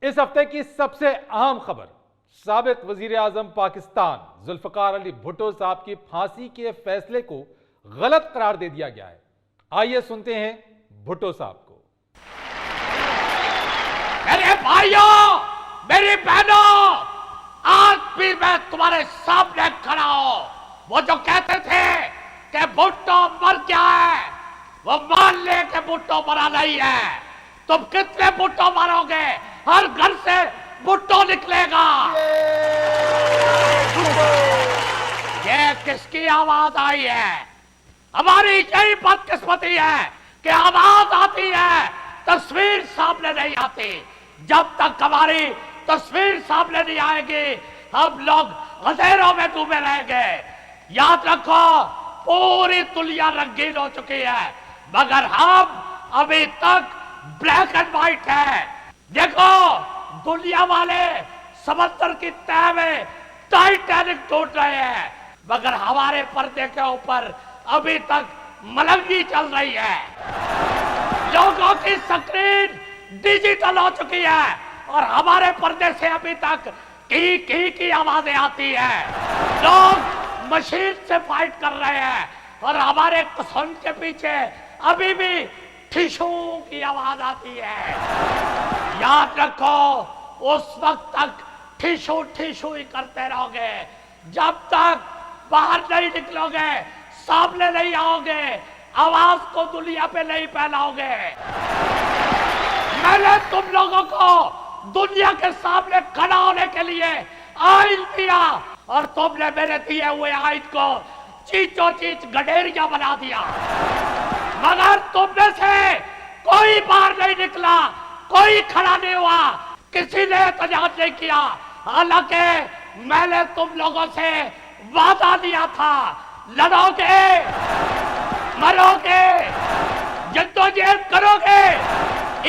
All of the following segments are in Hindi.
इस हफ्ते की सबसे अहम खबर, साबिक वजीर आजम पाकिस्तान जुल्फकार अली भुट्टो साहब की फांसी के फैसले को गलत करार दे दिया गया है। आइए सुनते हैं भुट्टो साहब को। मेरे भाइयों, मेरी बहनों, आज भी मैं तुम्हारे सामने खड़ा हूं। वो जो कहते थे कि भुट्टो मर गया है, वो मान ले कि भुट्टो मरा नहीं है। तुम कितने भुट्टो मारोगे? हर घर से भुट्टो निकलेगा। ये किसकी आवाज आई है? हमारी यही बदकिस्मती है कि आवाज आती है, तस्वीर सामने नहीं आती। जब तक हमारी तस्वीर सामने नहीं आएगी, हम लोग अंधेरों में डूबे रहेंगे। याद रखो, पूरी दुनिया रंगीन हो चुकी है, मगर हम अभी तक ब्लैक एंड व्हाइट है। देखो, दुनिया वाले समंदर की तह में टाइटैनिक ढूंढ रहे हैं, मगर हमारे पर्दे के ऊपर अभी तक मलंगी चल रही है। लोगों की स्क्रीन डिजिटल हो चुकी है और हमारे पर्दे से अभी तक की आवाजें आती है। लोग मशीन से फाइट कर रहे हैं और हमारे कसम के पीछे अभी भी ठिशू की आवाज आती है। याद रखो, उस वक्त तक ठिशू ठिशू ही करते रहोगे जब तक बाहर नहीं निकलोगे, सामने नहीं आओगे, आवाज को दुनिया पे नहीं फैलाओगे। मैंने तुम लोगों को दुनिया के सामने खड़ा होने के लिए आइन दिया और तुमने मेरे दिए हुए आइन को चीचो चीच गडेरिया बना दिया, मगर तुमने से कोई बाहर नहीं निकला, कोई खड़ा नहीं हुआ, किसी ने एहतजाज नहीं किया। हालांकि मैंने तुम लोगों से वादा दिया था, लड़ोगे, मरोगे, जद्दोजहद करोगे,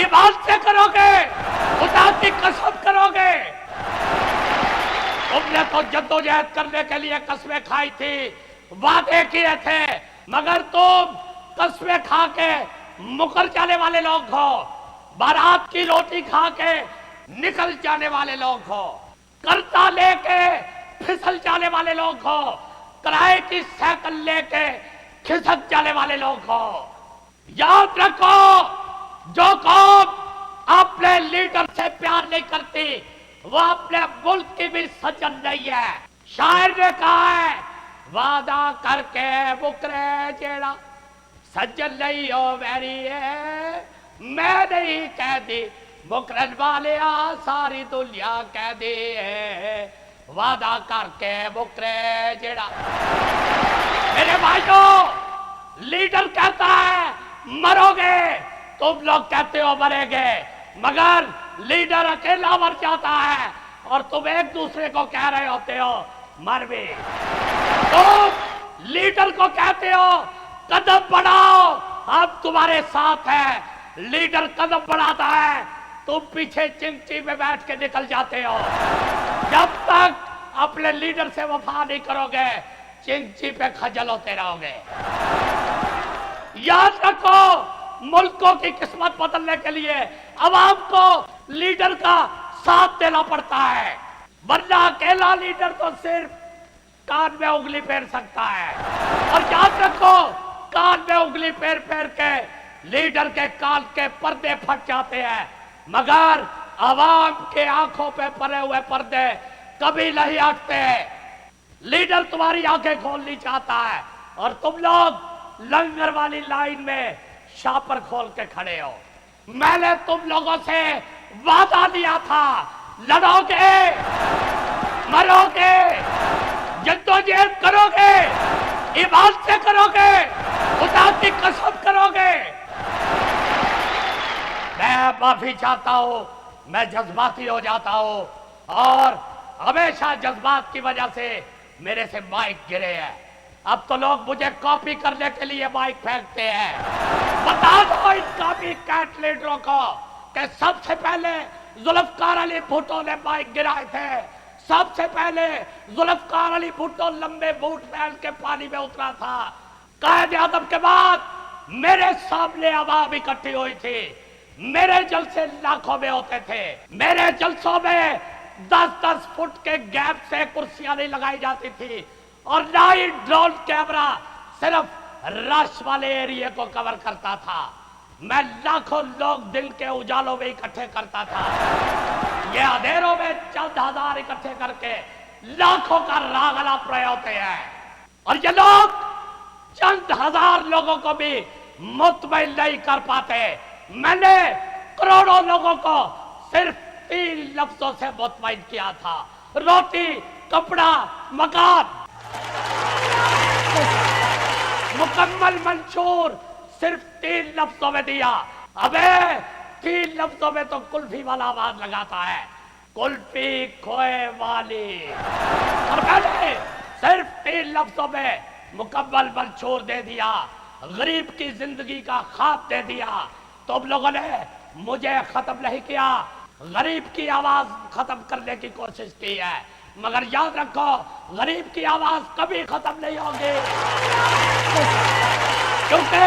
इबादत से करोगे, खुदा की कसम करोगे। तुमने तो जद्दोजहद करने के लिए कसमें खाई थी, वादे किए थे, मगर तुम कसमें खा के मुकर जाने वाले लोग हो, बारात की रोटी खा के निकल जाने वाले लोग हो, कर्जा लेके फिसल जाने वाले लोग हो, किराए की साइकिल लेके खिसक जाने वाले लोग हो। याद रखो, जो कौम अपने लीडर से प्यार नहीं करती, वो अपने मुल्क की भी सज्जन नहीं है। शायर ने कहा है, वादा करके मुकरे जेड़ा सज्जन नहीं हो मेरी है। मैं नहीं कहती मुकरन वाले सारी दुनिया कह दी है, वादा करके मुकरे जेड़ा। मेरे भाइयों, लीडर कहता है मरोगे, तुम लोग कहते हो मरेंगे, मगर लीडर अकेला मर जाता है और तुम एक दूसरे को कह रहे होते हो मर भी। तुम लीडर को कहते हो कदम बढ़ाओ, हम तुम्हारे साथ हैं। लीडर कदम बढ़ाता है, तुम पीछे चिंची में बैठ के निकल जाते हो। जब तक अपने लीडर से वफा नहीं करोगे, चिंची पे खजल होते रहोगे। याद रखो, मुल्कों की किस्मत बदलने के लिए अवाम को लीडर का साथ देना पड़ता है, वरना अकेला लीडर तो सिर्फ कान में उंगली फेर सकता है। और याद रखो, कान में उंगली फेर फेर के लीडर के कान के पर्दे फट जाते हैं, मगर अवाम के आंखों पे पड़े हुए पर्दे कभी नहीं हटते। लीडर तुम्हारी आंखें खोलनी चाहता है और तुम लोग लंगर वाली लाइन में शापर खोल के खड़े हो। मैंने तुम लोगों से वादा दिया था, लड़ोगे, मरोगे, जद्दोजहद करोगे, इबादत से करोगे, खुदा की कसम करोगे। मैं माफी चाहता हूं, मैं जज्बाती हो जाता हूं और हमेशा जज्बात की वजह से मेरे से माइक गिरे हैं। अब तो लोग मुझे कॉपी करने के लिए माइक फेंकते हैं। बता दो इन कॉपी कैट लीडरों को कि सबसे पहले जुल्फकार अली भुट्टो ने माइक गिराए थे। सबसे पहले जुल्फकार अली भुट्टो लंबे बूट पहन के पानी में उतरा था। कायद आजम के बाद मेरे सामने आवाम इकट्ठी हुई थी। मेरे जलसे लाखों में होते थे। मेरे जलसों में 10-10 फुट के गैप से कुर्सियां नहीं लगाई जाती थी और ना ही ड्रोन कैमरा सिर्फ रश वाले एरिया को कवर करता था। मैं लाखों लोग दिन के उजालों में इकट्ठे करता था। ये अंधेरों में चंद हजार इकट्ठे करके लाखों का रागला प्रयोग होते हैं और ये लोग चंद हजार लोगों को भी मुतमईन नहीं कर पाते। मैंने करोड़ों लोगों को सिर्फ 3 लफ्जों से मुतमईन किया था, रोटी, कपड़ा, मकान। मुकम्मल मंशूर सिर्फ 3 लफ्जों में दिया। अबे 3 लफ्जों में तो कुल्फी वाला आवाज लगाता है, कुल्फी खोए वाली। और मैंने सिर्फ 3 लफ्जों में मुकम्मल मंशूर दे दिया, गरीब की जिंदगी का ख्वाब दे दिया। तुम लोगों ने मुझे खत्म नहीं किया, गरीब की आवाज खत्म करने की कोशिश की है, मगर याद रखो गरीब की आवाज कभी खत्म नहीं होगी। क्योंकि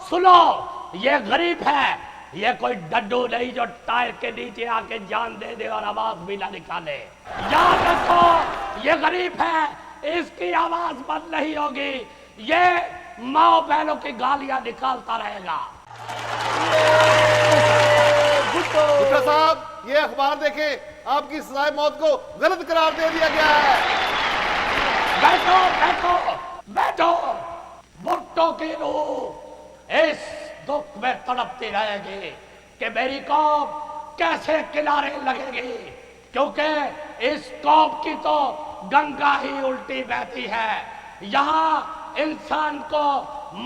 सुनो, ये गरीब है, ये कोई डड्डू नहीं जो टायर के नीचे आके जान दे दे और आवाज भी ना निकाले। याद रखो ये गरीब है, इसकी आवाज बंद नहीं होगी, ये माँ बहनों की गालियां निकालता रहेगा। भुट्टो साहब, ये अखबार देखें, आपकी सजाए मौत को गलत करार दे दिया गया है। बैठो। भुट्टो की रूह इस दुख में तड़पती रहेगी कि मेरी कौम कैसे किनारे लगेगी, क्योंकि इस कौम की तो गंगा ही उल्टी बहती है। यहाँ इंसान को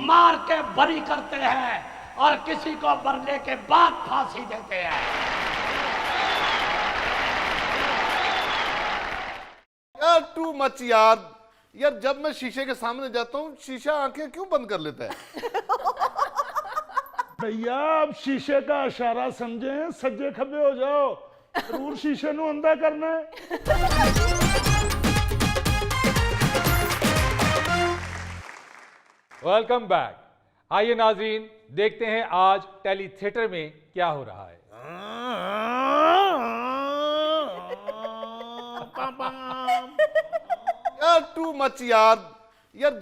मार के बरी करते हैं और किसी को मरने के बाद फांसी देते हैं। यार टू मच यार, जब मैं शीशे के सामने जाता हूँ शीशा आंखें क्यों बंद कर लेता है? भैया आप शीशे का इशारा समझे, सज्जे खब्बे हो जाओ, जरूर शीशे नु अंधा करना है। Welcome back. आइए नाज़रीन, देखते हैं आज टेली थिएटर में क्या हो रहा है। यार टू मच यार,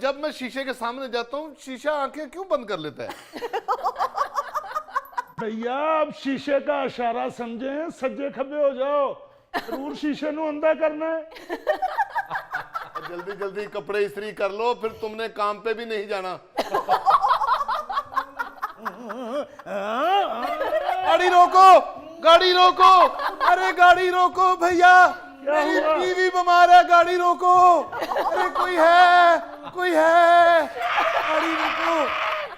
जब मैं शीशे के सामने जाता हूँ शीशा आंखें क्यों बंद कर लेता है? भैया आप शीशे का इशारा समझे, सज्जे खब्बे हो जाओ, जरूर शीशे नु अंधा करना है। जल्दी जल्दी कपड़े इस्त्री कर लो, फिर तुमने काम पे भी नहीं जाना। गाड़ी रोको, अरे गाड़ी रोको भैया, मेरी बीवी बीमार है, गाड़ी रोको। अरे कोई है